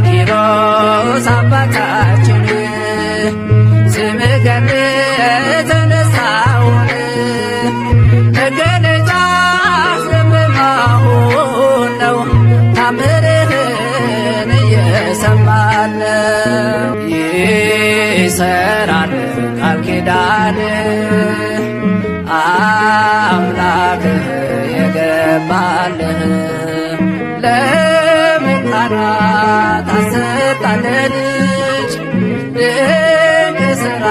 ኪሮስ አባታችን ስምህ ገነት ተነሳውን መገለጫ ስለመሆን ነው ታምርህን እየሰማን ይሰራል ቃል ኪዳን አምላክህ የገባልህ ለመካናት አሰጣለች ድንቅ ሥራ